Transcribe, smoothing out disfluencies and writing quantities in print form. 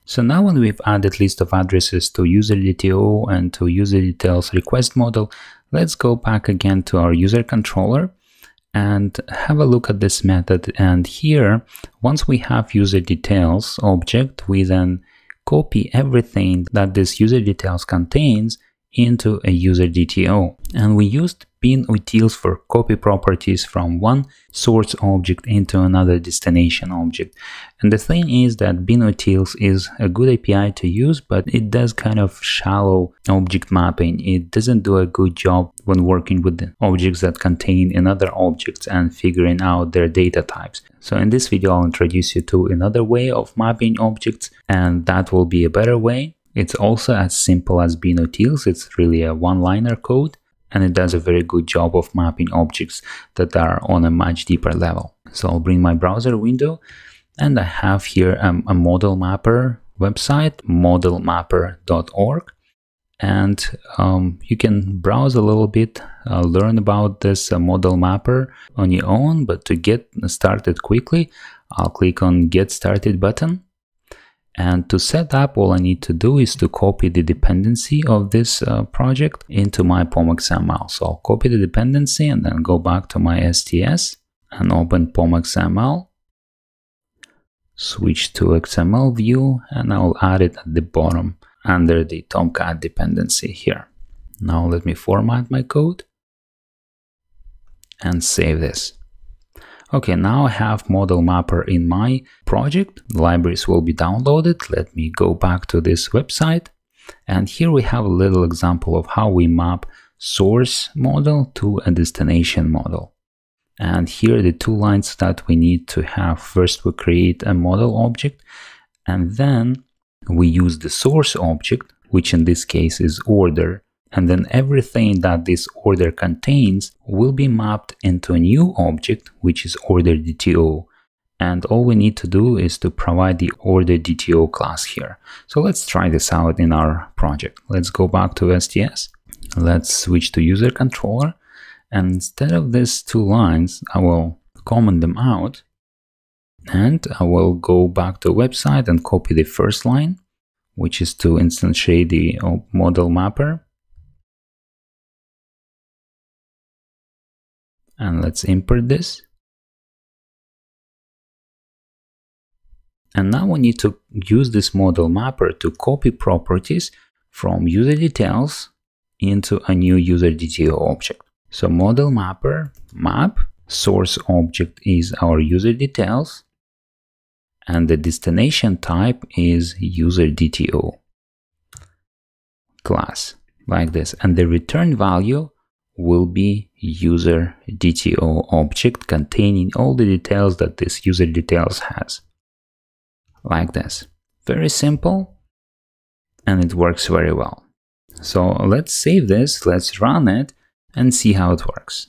So now when we've added list of addresses to user DTO and to user details request model, let's go back again to our user controller and have a look at this method. And here, once we have user details object, we then copy everything that this user details contains into a user DTO. And we used bin utils for copy properties from one source object into another destination object. And the thing is that bin utils is a good API to use, but it does kind of shallow object mapping. It doesn't do a good job when working with the objects that contain another objects and figuring out their data types. So in this video, I'll introduce you to another way of mapping objects, and that will be a better way. It's also as simple as bin utils. It's really a one-liner code, and it does a very good job of mapping objects that are on a much deeper level. So I'll bring my browser window, and I have here a model mapper website, modelmapper.org. And you can browse a little bit, learn about this model mapper on your own, but to get started quickly, I'll click on Get Started button. And to set up, all I need to do is to copy the dependency of this project into my POM.xml. So I'll copy the dependency and then go back to my STS and open POM.xml, switch to XML view, and I'll add it at the bottom under the Tomcat dependency here. Now let me format my code and save this. Okay, now I have model mapper in my project. Libraries will be downloaded. Let me go back to this website. And here we have a little example of how we map source model to a destination model. And here are the two lines that we need to have. First, we create a model object, and then we use the source object, which in this case is order. And then everything that this order contains will be mapped into a new object, which is order DTO. And all we need to do is to provide the order DTO class here. So let's try this out in our project. Let's go back to STS. Let's switch to user controller. And instead of these two lines, I will comment them out. And I will go back to the website and copy the first line, which is to instantiate the model mapper. And let's import this. And now we need to use this model mapper to copy properties from user details into a new user DTO object. So model mapper map, source object is our user details, and the destination type is user DTO class, like this. And the return value will be user DTO object containing all the details that this user details has, like this. Very simple, and it works very well. So let's save this, let's run it and see how it works.